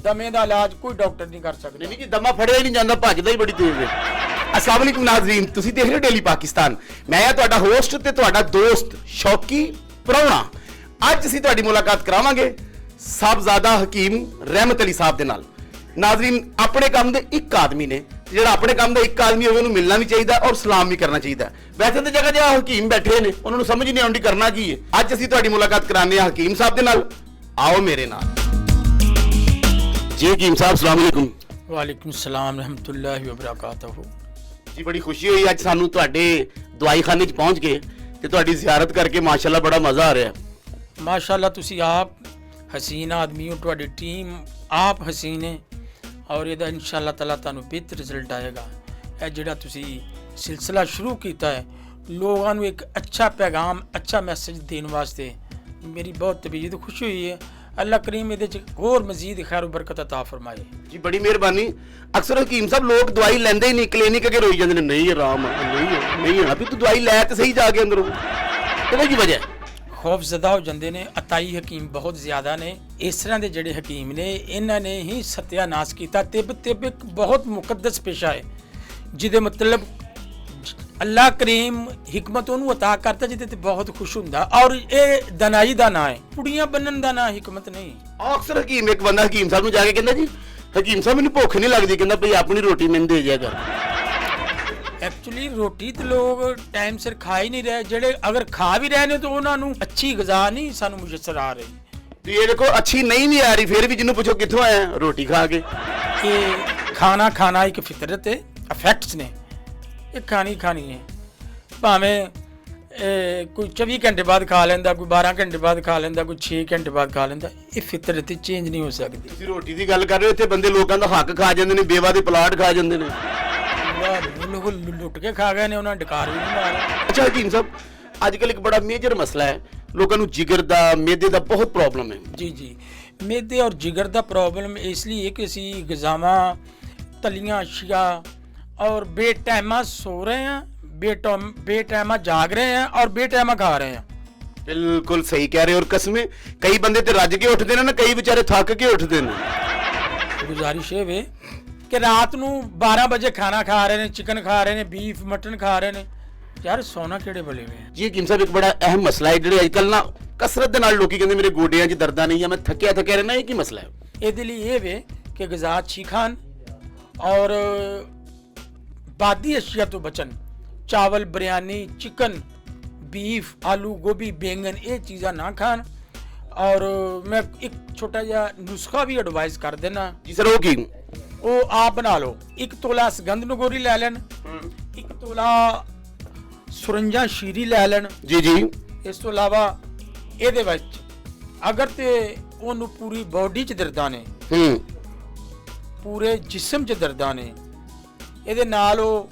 ਦਮੇ ਦਾ ਇਲਾਜ ਕੋਈ ਡਾਕਟਰ ਨਹੀਂ ਕਰ ਸਕਦਾ। ਨਹੀਂ ਜੀ, ਦਮਾ ਫੜਿਆ ਹੀ ਨਹੀਂ ਜਾਂਦਾ, ਭੱਜਦਾ ਹੀ ਬੜੀ ਤੇਜ਼ ਹੈ। अस्सलाम वालेकुम नाज़रीन, ਤੁਸੀਂ ਦੇਖ ਰਹੇ ਹੋ ਡੇਲੀ ਪਾਕਿਸਤਾਨ। ਮੈਂ ਹਾਂ ਤੁਹਾਡਾ ਹੋਸਟ ਤੇ ਤੁਹਾਡਾ ਦੋਸਤ ਸ਼ੌਕੀ ਪ੍ਰਾਹੁਣਾ। ਅੱਜ ਅਸੀਂ ਤੁਹਾਡੀ ਮੁਲਾਕਾਤ ਕਰਾਵਾਂਗੇ ਸਾਹਿਬਜ਼ਾਦਾ ਹਕੀਮ ਰਹਿਮਤ ਅਲੀ ਸਾਹਿਬ ਦੇ ਨਾਲ। ਨਾਜ਼ਰੀਨ, ਆਪਣੇ ਕੰਮ ਦੇ ਇੱਕ ਆਦਮੀ ਨੇ, ਜਿਹੜਾ ਆਪਣੇ ਕੰਮ ਦਾ ਇੱਕ ਆਦਮੀ ਹੋਵੇ ਉਹਨੂੰ ਮਿਲਣਾ ਵੀ ਚਾਹੀਦਾ ਔਰ ਸਲਾਮ ਵੀ ਕਰਨਾ ਚਾਹੀਦਾ। ਵੈਸੇ ਤਾਂ ਜਗ੍ਹਾ ਜਗ੍ਹਾ ਹਕੀਮ ਬੈਠੇ ਨੇ, ਉਹਨਾਂ ਨੂੰ ਸਮਝ ਨਹੀਂ ਆਉਂਦੀ ਕਰਨਾ ਕੀ ਹੈ। ਅੱਜ ਅਸੀਂ ਤੁਹਾਡੀ ਮੁਲਾਕਾਤ ਕਰਾਉਂਦੇ ਹਾਂ ਹਕੀਮ ਸਾਹਿਬ ਦੇ ਨਾਲ। ਆਓ ਮੇਰੇ ਨਾਲ ਜੀ। ਹਕੀਮ ਸਾਹਿਬ अस्सलाम वालेकुम। ਵਾਲੇਕੁਮ ਸਲਾਮ ਰਹਿਮਤੁਲਾਹਿ ਵ ਬਰਕਾਤਹੂ। ਜੀ ਬੜੀ ਖੁਸ਼ੀ ਹੋਈ ਅੱਜ ਸਾਨੂੰ ਤੁਹਾਡੇ ਦਵਾਈਖਾਨੇ 'ਚ ਪਹੁੰਚ ਕੇ ਤੇ ਤੁਹਾਡੀ ਜ਼ਿਆਰਤ ਕਰਕੇ ਮਾਸ਼ਾਅੱਲਾ ਬੜਾ ਮਜ਼ਾ ਆ ਰਿਹਾ। ਮਾਸ਼ਾਅੱਲਾ ਤੁਸੀਂ ਆਪ ਹਸੀਨ ਆਦਮੀ ਹੋ, ਤੁਹਾਡੀ ਟੀਮ ਆਪ ਹਸੀਨ ਹੈ ਔਰ ਇਹਦਾ ਇਨਸ਼ਾਅੱਲਾ ਤਾਲਾ ਤੁਹਾਨੂੰ ਬਿਹਤਰ ਰਿਜ਼ਲਟ ਆਏਗਾ। ਇਹ ਜਿਹੜਾ ਤੁਸੀਂ ਸਿਲਸਿਲਾ ਸ਼ੁਰੂ ਕੀਤਾ ਹੈ ਲੋਕਾਂ ਨੂੰ ਇੱਕ ਅੱਛਾ ਪੈਗਾਮ, ਅੱਛਾ ਮੈਸੇਜ ਦੇਣ ਵਾਸਤੇ, ਮੇਰੀ ਬਹੁਤ ਤਬੀਅਤ ਖੁਸ਼ ਹੋਈ ਹੈ। ਅੱਲਾਹ ਕਰੀਮ ਇਹਦੇ 'ਚ ਹੋਰ ਮਜ਼ੀਦ ਖੈਰ ਬਰਕਤ ਅਤਾ ਫਰਮਾਏ। ਜੀ ਬੜੀ ਮਿਹਰਬਾਨੀ। ਅਕਸਰ ਹਕੀਮ ਸਾਹਿਬ ਲੋਕ ਦਵਾਈ ਲੈਂਦੇ ਹੀ ਨਹੀਂ, ਕਲੀਨਿਕ ਅਗੇ ਰੋਈ ਜਾਂਦੇ ਨੇ, ਨਹੀਂ ਆਰਾਮ ਨਹੀਂ ਹੋਣਾ ਵੀ ਤੂੰ ਦਵਾਈ ਲੈ ਤੇ ਸਹੀ ਜਾ ਕੇ ਅੰਦਰੋਂ। ਇਹਦਾ ਕੀ ਵਜ੍ਹਾ ਹੈ? ਖੌਫ ਜ਼ਦਾ ਹੋ ਜਾਂਦੇ ਨੇ। ਅਤਾਈ ਹਕੀਮ ਬਹੁਤ ਜ਼ਿਆਦਾ ਨੇ। ਇਸ ਤਰ੍ਹਾਂ ਦੇ ਜਿਹੜੇ ਹਕੀਮ ਨੇ ਇਹਨਾਂ ਨੇ ਹੀ ਸਤਿਆਨਾਸ਼ ਕੀਤਾ। ਤਿੱਬ ਇੱਕ ਬਹੁਤ ਮੁਕੱਦਸ ਪੇਸ਼ਾ ਹੈ ਜਿਹਦੇ ਮਤਲਬ ਅੱਲਾਹ ਕਰੀਮ ਹਿਕਮਤ ਉਹਨੂੰ ਅਤਾ ਕਰਤਾ ਜਿਹਦੇ ਤੇ ਬਹੁਤ ਖੁਸ਼ ਹੁੰਦਾ। ਔਰ ਇਹ ਦਨਾਈ ਦਾ ਨਾਂ ਹੈ, ਕੁੜੀਆਂ ਬੰਨਣ ਦਾ ਨਾਂ ਹਿਕਮਤ ਨਹੀਂ। ਅਕਸਰ ਹਕੀਮ, ਇੱਕ ਬੰਦਾ ਹਕੀਮ ਸਾਹਿਬ ਨੂੰ ਜਾ ਕੇ ਕਹਿੰਦਾ ਜੀ ਹਕੀਮ ਸਾਹਿਬ ਮੈਨੂੰ ਭੁੱਖ ਨਹੀਂ ਲੱਗਦੀ, ਕਹਿੰਦਾ ਭਈ ਆਪਣੀ ਰੋਟੀ ਮੈਨੂੰ ਦੇ ਜਾ ਕਰ। ਐਕਚੁਅਲੀ ਰੋਟੀ ਤੇ ਲੋਕ ਟਾਈਮ ਸਿਰ ਖਾ ਹੀ ਨਹੀਂ ਰਹੇ। ਜਿਹੜੇ ਅਗਰ ਖਾ ਵੀ ਰਹੇ ਨੇ ਤਾਂ ਉਹਨਾਂ ਨੂੰ ਅੱਛੀ ਗ਼ਜ਼ਾ ਨਹੀਂ ਸਾਨੂੰ ਮੁਯੱਸਰ ਆ ਰਹੀ। ਤੇ ਇਹ ਦੇਖੋ ਅੱਛੀ ਨਹੀਂ ਵੀ ਆ ਰਹੀ, ਫਿਰ ਵੀ ਜਿਹਨੂੰ ਪੁੱਛੋ ਕਿੱਥੋਂ ਆਇਆ, ਰੋਟੀ ਖਾ ਕੇ। ਇਹ ਖਾਣਾ ਇੱਕ ਫਿਤਰਤ ਹੈ, ਇਫੈਕਟਸ ਨੇ, ਇਹ ਖਾਣੀ ਹੈ। ਭਾਵੇਂ ਕੋਈ 24 ਘੰਟੇ ਬਾਅਦ ਖਾ ਲੈਂਦਾ, ਕੋਈ 12 ਘੰਟੇ ਬਾਅਦ ਖਾ ਲੈਂਦਾ, ਕੋਈ 6 ਘੰਟੇ ਬਾਅਦ ਖਾ ਲੈਂਦਾ, ਇਹ ਫਿਤਰਤ ਚੇਂਜ ਨਹੀਂ ਹੋ ਸਕਦੀ। ਤੁਸੀਂ ਰੋਟੀ ਦੀ ਗੱਲ ਕਰ ਰਹੇ ਹੋ, ਇੱਥੇ ਬੰਦੇ ਲੋਕਾਂ ਦਾ ਹੱਕ ਖਾ ਜਾਂਦੇ ਨੇ, ਬੇਵਾ ਦੇ ਪਲਾਟ ਖਾ ਜਾਂਦੇ ਨੇ। ਲੋਕ ਲੁੱਟ ਕੇ ਖਾ ਗਏ ਨੇ, ਉਹਨਾਂ ਡਕਾਰ ਵੀ ਨਹੀਂ ਮਾਰਿਆ। ਅੱਛਾ ਹਕੀਮ ਸਾਹਿਬ, ਅੱਜ ਕੱਲ੍ਹ ਇੱਕ ਬੜਾ ਮੇਜਰ ਮਸਲਾ ਹੈ, ਲੋਕਾਂ ਨੂੰ ਜਿਗਰ ਦਾ, ਮੈਦੇ ਦਾ ਬਹੁਤ ਪ੍ਰੋਬਲਮ ਹੈ। ਜੀ, ਮੈਦੇ ਔਰ ਜਿਗਰ ਦਾ ਪ੍ਰੋਬਲਮ ਇਸ ਲਈ ਹੈ ਕਿ ਅਸੀਂ ਗਜ਼ਾਵਾਂ, ਤਲੀਆਂ ਅਸ਼ੀਆ और बेटाइमा सो रहे हैं, बेटाइमा जाग रहे हैं और बेटाइमा खा रहे हैं। बिल्कुल सही कह रहे हो। और कसमें कई बंदे ते रज के उठते ना, कई बेचारे थक के उठते हैं। गुजारिश है कि रात ਨੂੰ 12 ਵਜੇ ਖਾਣਾ ਖਾ ਰਹੇ ਨੇ, ਚਿਕਨ ਖਾ ਰਹੇ ਨੇ, ਬੀਫ ਮਟਨ ਖਾ ਰਹੇ ਨੇ। ਯਾਰ ਸੋਨਾ ਕਿਹੜੇ ਬਲੇ ਵੇ ਜੀ। ਹਕੀਮ ਸਾਹਿਬ ਇੱਕ ਬੜਾ ਅਹਿਮ ਮਸਲਾ ਹੈ ਜਿਹੜੇ ਅੱਜ ਕੱਲ੍ਹ ਨਾ ਕਸਰਤ ਦੇ ਨਾਲ ਲੋਕੀ ਕਹਿੰਦੇ ਮੇਰੇ ਗੋਡਿਆਂ 'ਚ ਦਰਦਾਂ ਨਹੀਂ ਆ, ਮੈਂ ਥੱਕਿਆ ਰਹਿਣਾ। ਇਹ ਕੀ ਮਸਲਾ ਹੈ? ਇਹਦੇ ਲਈ ਇਹ ਵੇ ਕਿ ਗ਼ਜ਼ਾ ਅੱਛੀ ਖਾਣ ਔਰ बादी अशिया तो बचन। चावल, बिरयानी, चिकन, बीफ, आलू, गोभी, बैंगन ये चीज़ा ना खान। और मैं एक छोटा जा नुस्खा भी एडवाइस कर देना जी सर। वो आप बना लो। 1 ਤੋਲਾ सुगंध नगोरी लै लैन, 1 ਤੋਲਾ सुरंजा शीरी लै लैन। जी जी। इस तो इलावा ਇਹਦੇ ਵਿੱਚ अगर ते ਉਹਨੂੰ पूरी बॉडी च दर्दां ने, पूरे जिस्म च दर्दां ने, ਇਹਦੇ ਨਾਲ ਉਹ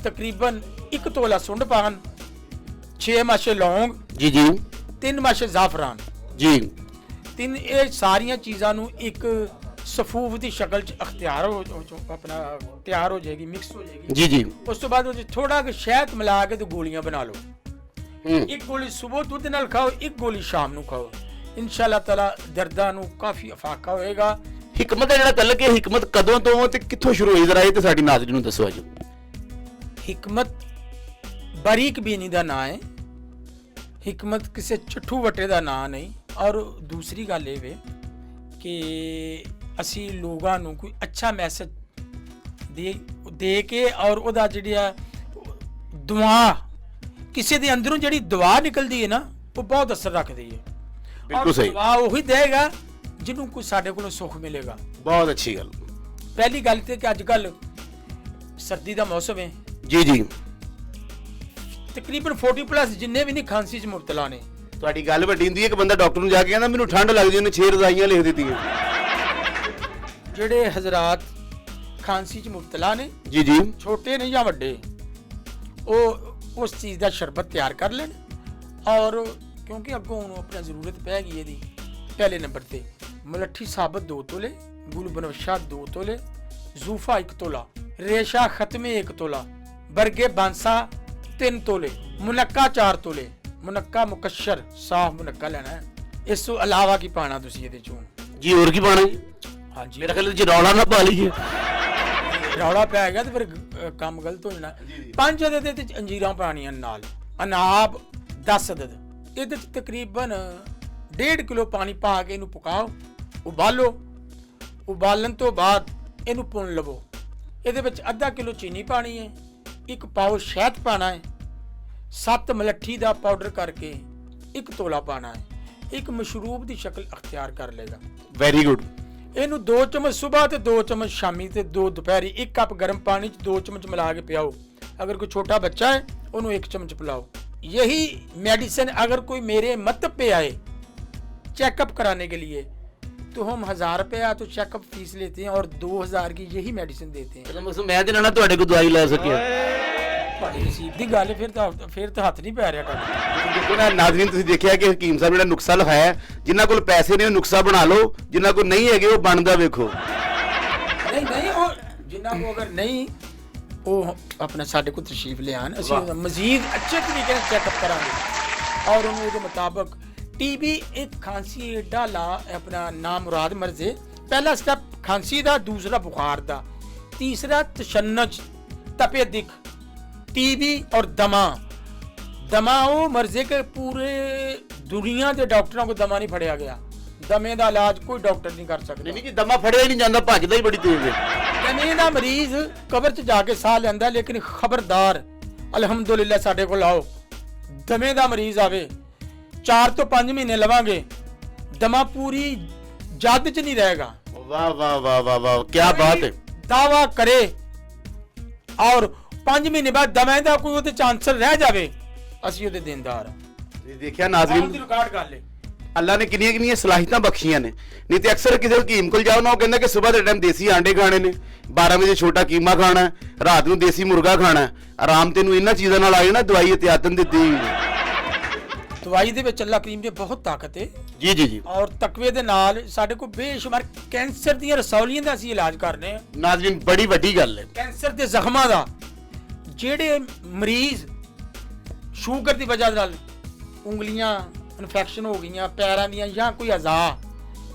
ਤਕਰੀਬਨ 1 ਤੋਲਾ ਸੁੰਡ ਪਾਣ, 6 ਮਾਸ਼ੇ ਲੌਂਗ ਜੀ ਜੀ, 3 ਮਾਸ਼ੇ ਜ਼ਾਫਰਾਨ ਜੀ, ਇਹ ਸਾਰੀਆਂ ਚੀਜ਼ਾਂ ਨੂੰ ਇੱਕ ਸਫੂਫ ਦੀ ਸ਼ਕਲ ਚ ਤਿਆਰ ਹੋ ਜਾਏਗੀ, ਮਿਕਸ ਹੋ ਜਾਏਗੀ। ਜੀ ਜੀ। ਉਸ ਤੋਂ ਬਾਅਦ ਉਹਦੇ ਥੋੜਾ ਜਿਹਾ ਸ਼ਹਿਦ ਮਿਲਾ ਕੇ ਤੇ ਗੋਲੀਆਂ ਬਣਾ ਲਓ। ਇੱਕ ਗੋਲੀ ਸਵੇਰ ਦੁੱਧ ਨਾਲ ਖਾਓ, ਇੱਕ ਗੋਲੀ ਸ਼ਾਮ ਨੂੰ ਖਾਓ। ਇਨਸ਼ਾਅੱਲਾ ਤਾਲਾ ਦਰਦਾਂ ਨੂੰ ਕਾਫੀ ਅਫਾਕਾ ਹੋਏਗਾ। ਹਿਕਮਤ ਦਾ ਜਿਹੜਾ ਤਲਕ ਹੈ, ਹਿਕਮਤ ਕਦੋਂ ਤੋਂ ਤੇ ਕਿੱਥੋਂ ਸ਼ੁਰੂ ਹੋਈ, ਜ਼ਰਾ ਇਹ ਤੇ ਸਾਡੀ ਨਾਜ਼ਰੀਨ ਨੂੰ ਦੱਸੋ। ਅੱਜ ਹਿਕਮਤ ਬਾਰੀਕ ਬੀਨੀ ਦਾ ਨਾਂ ਹੈ, ਹਿਕਮਤ ਕਿਸੇ ਚੱਠੂ ਵਟੇ ਦਾ ਨਾਂ ਨਹੀਂ। ਔਰ ਦੂਸਰੀ ਗੱਲ ਇਹ ਵੇ ਕਿ ਅਸੀਂ ਲੋਕਾਂ ਨੂੰ ਕੋਈ ਅੱਛਾ ਮੈਸੇਜ ਦੇ ਕੇ ਔਰ ਉਹਦਾ ਜਿਹੜੀ ਦੁਆ, ਕਿਸੇ ਦੇ ਅੰਦਰੋਂ ਜਿਹੜੀ ਦੁਆ ਨਿਕਲਦੀ ਹੈ ਨਾ, ਉਹ ਬਹੁਤ ਅਸਰ ਰੱਖਦੀ ਹੈ। ਬਿਲਕੁਲ ਸਹੀ। ਦੁਆ ਉਹੀ ਦੇਗਾ ਜਿਹਨੂੰ ਕੋਈ ਸਾਡੇ ਕੋਲੋਂ ਸੁੱਖ ਮਿਲੇਗਾ। ਬਹੁਤ ਅੱਛੀ ਗੱਲ। ਪਹਿਲੀ ਗੱਲ ਤੇ ਕਿ ਅੱਜ ਕੱਲ ਸਰਦੀ ਦਾ ਮੌਸਮ ਹੈ। ਜੀ ਜੀ। ਤਕਰੀਬਨ 40+ ਜਿੰਨੇ ਵੀ ਨਹੀਂ ਖਾਂਸੀ ਚ ਮੁਬਤਲਾ ਨੇ। ਤੁਹਾਡੀ ਗੱਲ ਵੱਡੀ ਹੁੰਦੀ ਹੈ ਕਿ ਬੰਦਾ ਡਾਕਟਰ ਨੂੰ ਜਾ ਕੇ ਕਹਿੰਦਾ ਮੈਨੂੰ ਠੰਡ ਲੱਗਦੀ, ਉਹਨੇ 6 ਰਜ਼ਾਈਆਂ ਲਿਖ ਦਿੱਤੀਆਂ। ਜਿਹੜੇ ਹਜ਼ਰਾਤ ਖਾਂਸੀ ਚ ਮੁਬਤਲਾ ਨੇ, ਜੀ ਜੀ, ਛੋਟੇ ਨੇ ਜਾਂ ਵੱਡੇ, ਉਹ ਉਸ ਚੀਜ਼ ਦਾ ਸ਼ਰਬਤ ਤਿਆਰ ਕਰ ਲੈਣ। ਔਰ ਕਿਉਂਕਿ ਅੱਗੋਂ ਉਹਨੂੰ ਆਪਣੀ ਜ਼ਰੂਰਤ ਪੈ ਗਈ ਇਹਦੀ। ਪਹਿਲੇ ਨੰਬਰ ਤੇ ਮਲੱਠੀ ਸਾਬਤ 2 ਤੋਲੇ, ਗੁਲ ਬਨਵਸ਼ਾ 2 ਤੋਲੇ, ਜ਼ੂਫਾ 1 ਤੋਲਾ, ਰੇਸ਼ਾ ਖਤਮੇ 1 ਤੋਲਾ, ਬਰਗੇ ਬਾਂਸਾ 3 ਤੋਲੇ, ਮੁਨੱਕਾ 4 ਤੋਲੇ। ਮੁਨੱਕਾ ਮੁਕੱਸ਼ਰ ਸਾਫ ਮੁਨੱਕਾ ਲੈਣਾ ਹੈ। ਇਸ ਤੋਂ ਇਲਾਵਾ ਕੀ ਪਾਣਾ ਤੁਸੀਂ ਇਹਦੇ ਚੋਂ? ਜੀ ਹੋਰ ਕੀ ਪਾਣਾ ਜੀ? ਹਾਂਜੀ ਮੇਰਾ ਖਿਆਲ ਜੀ ਰੌਲਾ ਨਾ ਪਾ ਲਈਏ। ਰੌਲਾ ਪੈ ਗਿਆ ਤੇ ਫਿਰ ਕੰਮ ਗਲਤ ਹੋ ਜਾਣਾ। 5 ਅਦਦ ਦੇ ਵਿੱਚ ਅੰਜੀਰਾਂ ਪਾਣੀਆਂ ਨਾਲ, ਅਨਾਬ 10 ਅਦਦ, ਇਹਦੇ ਚ ਤਕਰੀਬਨ 1.5 ਕਿਲੋ ਪਾਣੀ ਪਾ ਕੇ ਇਹਨੂੰ ਪਕਾਓ, ਉਬਾਲੋ। ਉਬਾਲਣ ਤੋਂ ਬਾਅਦ ਇਹਨੂੰ ਭੁੰਨ ਲਵੋ। ਇਹਦੇ ਵਿੱਚ ਅੱਧਾ ਕਿਲੋ ਚੀਨੀ ਪਾਣੀ ਹੈ, 1 ਪਾਓ ਸ਼ਹਿਦ ਪਾਣਾ ਹੈ, 7 ਮਲੱਠੀ ਦਾ ਪਾਊਡਰ ਕਰਕੇ 1 ਤੋਲਾ ਪਾਣਾ ਹੈ। ਇੱਕ ਮਸ਼ਰੂਬ ਦੀ ਸ਼ਕਲ ਅਖਤਿਆਰ ਕਰ ਲੇਗਾ। Very good. ਇਹਨੂੰ 2 ਚਮਚ ਸਵੇਰ ਤੇ 2 ਚਮਚ ਸ਼ਾਮੀ ਤੇ 2 ਦੁਪਹਿਰੀ, 1 ਕੱਪ ਗਰਮ ਪਾਣੀ ਚ 2 ਚਮਚ ਮਿਲਾ ਕੇ ਪਿਆਓ। अगर कोई छोटा बच्चा है उन्हें 1 चम्मच पिलाओ। यही मेडिसिन अगर कोई मेरे मत पे आए चेकअप कराने के लिए तो हम 1000 रुपया तो चेकअप फीस लेते हैं और 2000 की यही मेडिसिन देते हैं। मैं तो ना ਤੁਹਾਡੇ ਕੋਲ ਦਵਾਈ ਲੈ ਸਕਿਆ। ਤੁਹਾਡੀ ਨਸੀਬ ਦੀ ਗੱਲ ਹੈ, ਫਿਰ ਤਾਂ ਹੱਥ ਨਹੀਂ ਪੈ ਰਿਹਾ ਤੁਹਾਡਾ। ਦੇਖੋ ਨਾ ਨਾਜ਼ਰੀਨ, ਤੁਸੀਂ ਦੇਖਿਆ ਕਿ ਹਕੀਮ ਸਾਹਿਬ ਜਿਹੜਾ ਨੁਕਸਾ ਲਿਖਾਇਆ, ਜਿਨ੍ਹਾਂ ਕੋਲ ਪੈਸੇ ਨੇ ਉਹ ਨੁਕਸਾ ਬਣਾ ਲਓ, ਜਿਨ੍ਹਾਂ ਕੋਲ ਨਹੀਂ ਹੈਗੇ ਉਹ ਬਣਦਾ ਵੇਖੋ। ਨਹੀਂ ਉਹ ਜਿਨ੍ਹਾਂ ਕੋ ਅਗਰ ਨਹੀਂ ਉਹ ਆਪਣਾ ਸਾਡੇ ਕੋਲ ਤਸ਼ਰੀਫ ਲਿਆਣ, ਅਸੀਂ ਉਹਦਾ ਮਜ਼ੀਦ ਅੱਛੇ ਤਰੀਕੇ ਨਾਲ ਚੈੱਕਅਪ ਕਰਾਂਗੇ ਔਰ ਉਹਨੂੰ ਉਹਦੇ ਮੁਤਾਬਕ टीबी एक खांसी एडा ला अपना नाम मुराद मर्जे। पहला स्टेप खांसी दा, दूसरा बुखार दा, तीसरा तशन्नुज तपे दिख, टीबी और दमा। दमा वो मर्जे के पूरे दुनिया के डॉक्टरों को दमा नहीं फड़िया गया। दमे का इलाज कोई डॉक्टर नहीं कर सकता। नहीं जी, दमा फड़िया ही नहीं जाता, भजदा ही बड़ी तेज है। दमे का मरीज कबर च जाके साह लेंदा, लेकिन खबरदार अलहमदुलिल्लाह साडे कोल आओ, दमे का मरीज आवे 4 ਤੋਂ 5 ਮਹੀਨੇ ਲਵਾਂਗੇ, ਦਮਾ ਪੂਰੀ ਜੱਦ ਚ ਨਹੀਂ ਰਹੇਗਾ। ਵਾਹ ਵਾਹ ਵਾਹ ਵਾਹ ਵਾਹ, ਕੀ ਬਾਤ ਹੈ। ਦਾਵਾ ਕਰੇ ਔਰ 5 ਮਹੀਨੇ ਬਾਅਦ ਦਮੇ ਦਾ ਕੋਈ ਉਹਦੇ ਚਾਂਸਰ ਰਹਿ ਜਾਵੇ, ਅਸੀਂ ਉਹਦੇ ਦੇਣਦਾਰ ਹਾਂ। ਦੇਖਿਆ ਨਾਜ਼ਰੀਨ, ਰਿਕਾਰਡ ਕਰ ਲੈ, ਅੱਲਾ ਨੇ ਕਿੰਨੀਆਂ ਕਿੰਨੀਆਂ ਸਲਾਹੀਤਾਂ ਬਖਸ਼ੀਆਂ ਨੇ। ਨਹੀਂ ਤੇ ਅਕਸਰ ਕਿਸੇ ਹਕੀਮ ਕੋਲ ਜਾਓ ਨਾ, ਉਹ ਕਹਿੰਦਾ ਕਿ ਸਵੇਰ ਦੇ ਟਾਈਮ ਦੇਸੀ ਆਂਡੇ ਖਾਣੇ ਨੇ, 12 ਵਜੇ ਛੋਟਾ ਕੀਮਾ ਖਾਣਾ, ਰਾਤ ਨੂੰ ਦੇਸੀ ਮੁਰਗਾ ਖਾਣਾ। ਆਰਾਮ ਤੈਨੂੰ ਇਹਨਾਂ ਚੀਜ਼ਾਂ ਨਾਲ ਆਏ ਨਾ, ਦਵਾਈ ਇਤਿਆਤਨ ਦਿੱਤੀ। ਦਵਾਈ ਦੇ ਵਿੱਚ ਅੱਲਾ ਕਰੀਮ ਦੀ ਬਹੁਤ ਤਾਕਤ ਹੈ। ਜੀ ਜੀ ਜੀ। ਔਰ ਤਕਵੇ ਦੇ ਨਾਲ ਸਾਡੇ ਕੋਲ ਬੇਸ਼ੁਮਾਰ ਕੈਂਸਰ ਦੀਆਂ ਰਸੌਲੀਆਂ ਦਾ ਅਸੀਂ ਇਲਾਜ ਕਰਨੇ ਆ। ਨਾਜ਼ਰੀਨ, ਬੜੀ ਵੱਡੀ ਗੱਲ ਹੈ। ਕੈਂਸਰ ਦੇ ਜ਼ਖਮਾਂ ਦਾ, ਜਿਹੜੇ ਮਰੀਜ਼ ਸ਼ੂਗਰ ਦੀ ਵਜ੍ਹਾ ਨਾਲ ਉਂਗਲੀਆਂ ਇਨਫੈਕਸ਼ਨ ਹੋ ਗਈਆਂ, ਪੈਰਾਂ ਦੀਆਂ ਜਾਂ ਕੋਈ ਅਜ਼ਾ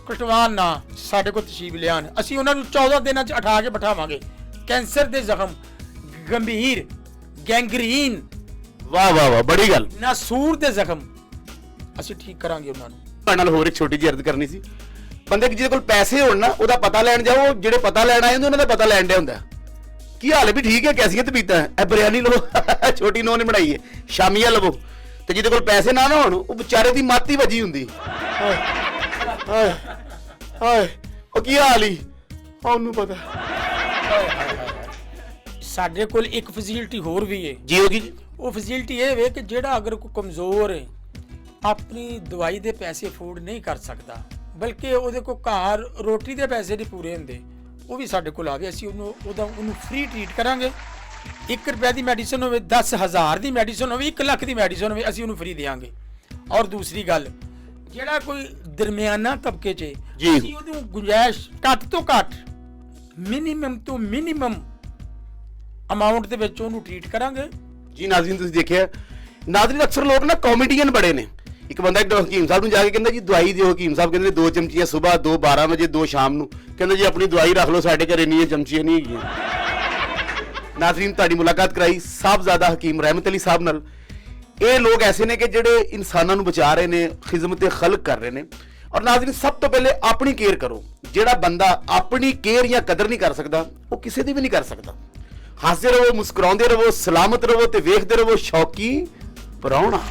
ਕਟਵਾਨ ਨਾ, ਸਾਡੇ ਕੋਲ ਤਸ਼ਰੀਫ ਲਿਆਣ, ਅਸੀਂ ਉਹਨਾਂ ਨੂੰ 14 ਦਿਨਾਂ 'ਚ ਉਠਾ ਕੇ ਬਿਠਾਵਾਂਗੇ। ਕੈਂਸਰ ਦੇ ਜ਼ਖਮ, ਗੰਭੀਰ ਗੈਂਗਰੀਨ, ਵਾਹ ਵਾਹ ਵਾਹ, ਬੜੀ ਗੱਲ। ਨਾਸੂਰ ਦੇ ਜ਼ਖਮ ਅਸੀਂ ਠੀਕ ਕਰਾਂਗੇ ਉਹਨਾਂ ਨੂੰ। ਤੁਹਾਡੇ ਨਾਲ ਹੋਰ ਇੱਕ ਛੋਟੀ ਜਿਹੀ ਅਰਜ਼ ਕਰਨੀ ਸੀ। ਬੰਦੇ ਜਿਹਦੇ ਕੋਲ ਪੈਸੇ ਹੋਣ ਨਾ, ਉਹਦਾ ਪਤਾ ਲੈਣ ਜਾਓ, ਜਿਹੜੇ ਪਤਾ ਲੈਣ ਆਏ ਹੁੰਦੇ ਉਹਨਾਂ ਦਾ ਪਤਾ ਲੈਣ ਡਿਆ ਹੁੰਦਾ। ਕੀ ਹਾਲ ਹੈ ਵੀ ਠੀਕ ਹੈ, ਕੈਸੀਅਤ ਪੀਤਾ ਹੈ, ਇਹ ਬਿਰਿਆਨੀ ਲਵੋ, ਛੋਟੀ ਨੋ ਨੇ ਬਣਾਈ ਹੈ, ਸ਼ਾਮੀਆ ਲਵੋ। ਤੇ ਜਿਹਦੇ ਕੋਲ ਪੈਸੇ ਨਾ ਹੋਣ, ਉਹ ਵਿਚਾਰੇ ਦੀ ਮਾਤੀ ਵੱਜੀ ਹੁੰਦੀ। ਹਾਏ ਹਾਏ, ਉਹ ਕੀ ਹਾਲ ਹੀ, ਉਹਨੂੰ ਪਤਾ। ਸਾਡੇ ਕੋਲ ਇੱਕ ਫੈਸਿਲਿਟੀ ਹੋਰ ਵੀ ਹੈ। ਜੀ ਹੋਗੀ ਜੀ। ਉਹ ਫੈਸਿਲਿਟੀ ਇਹ ਵੇ ਕਿ ਜਿਹੜਾ ਅਗਰ ਕੋਈ ਕਮਜ਼ੋਰ ਹੈ, ਆਪਣੀ ਦਵਾਈ ਦੇ ਪੈਸੇ ਅਫੋਰਡ ਨਹੀਂ ਕਰ ਸਕਦਾ, ਬਲਕਿ ਉਹਦੇ ਕੋਲ ਘਰ ਰੋਟੀ ਦੇ ਪੈਸੇ ਨਹੀਂ ਪੂਰੇ ਹੁੰਦੇ, ਉਹ ਵੀ ਸਾਡੇ ਕੋਲ ਆਵੇ, ਅਸੀਂ ਉਹਨੂੰ ਫ੍ਰੀ ਟ੍ਰੀਟ ਕਰਾਂਗੇ। 1 ਰੁਪਏ ਦੀ ਮੈਡੀਸਨ ਹੋਵੇ, 10,000 ਦੀ ਮੈਡੀਸਨ ਹੋਵੇ, 1 ਲੱਖ ਦੀ ਮੈਡੀਸਨ ਹੋਵੇ, ਅਸੀਂ ਉਹਨੂੰ ਫ੍ਰੀ ਦੇਵਾਂਗੇ। ਔਰ ਦੂਸਰੀ ਗੱਲ, ਜਿਹੜਾ ਕੋਈ ਦਰਮਿਆਨਾ ਤਬਕੇ 'ਚ ਅਸੀਂ ਉਹਨੂੰ ਗੁੰਜਾਇਸ਼ ਘੱਟ ਤੋਂ ਘੱਟ, ਮਿਨੀਮਮ ਤੋਂ ਮਿਨੀਮਮ ਅਮਾਉਂਟ ਦੇ ਵਿੱਚ ਉਹਨੂੰ ਟ੍ਰੀਟ ਕਰਾਂਗੇ। ਜੀ ਨਾਜ਼ਰੀਨ, ਤੁਸੀਂ ਦੇਖਿਆ, ਨਾਜ਼ਰੀਨ ਅਕਸਰ ਲੋਕ ਨਾ ਕਾਮੇਡੀਅਨ ਬੜੇ ਨੇ। ਇੱਕ ਬੰਦਾ ਇੱਕ ਹਕੀਮ ਸਾਹਿਬ ਨੂੰ ਜਾ ਕੇ ਕਹਿੰਦਾ ਜੀ ਦਵਾਈ ਦਿਓ। ਹਕੀਮ ਸਾਹਿਬ ਕਹਿੰਦੇ 2 ਚਮਚੀਆਂ ਸਵੇਰ, 2 12 ਵਜੇ, 2 ਸ਼ਾਮ ਨੂੰ। ਕਹਿੰਦੇ ਜੀ ਆਪਣੀ ਦਵਾਈ ਰੱਖ ਲਓ, ਸਾਡੇ ਘਰੇ ਇੰਨੀਆਂ ਚਮਚੀਆਂ ਨਹੀਂ ਹੈਗੀਆਂ। ਨਾਜ਼ਰੀਨ, ਤੁਹਾਡੀ ਮੁਲਾਕਾਤ ਕਰਾਈ ਸਾਹਿਬਜ਼ਾਦਾ ਹਕੀਮ ਰਹਿਮਤ ਅਲੀ ਸਾਹਿਬ ਨਾਲ। ਇਹ ਲੋਕ ਐਸੇ ਨੇ ਕਿ ਜਿਹੜੇ ਇਨਸਾਨਾਂ ਨੂੰ ਬਚਾ ਰਹੇ ਨੇ, ਖਿਦਮਤ ਖਲਕ ਕਰ ਰਹੇ ਨੇ। ਔਰ ਨਾਜ਼ਰੀਨ, ਸਭ ਤੋਂ ਪਹਿਲੇ ਆਪਣੀ ਕੇਅਰ ਕਰੋ। ਜਿਹੜਾ ਬੰਦਾ ਆਪਣੀ ਕੇਅਰ ਜਾਂ ਕਦਰ ਨਹੀਂ ਕਰ ਸਕਦਾ, ਉਹ ਕਿਸੇ ਦੀ ਵੀ ਨਹੀਂ ਕਰ ਸਕਦਾ। ਹੱਸਦੇ ਰਹੋ, ਮੁਸਕਰਾਉਂਦੇ ਰਹੋ, ਸਲਾਮਤ ਰਹੋ ਤੇ ਵੇਖਦੇ ਰਹੋ ਸ਼ੌਕੀ ਪ੍ਰਾਹੁਣਾ।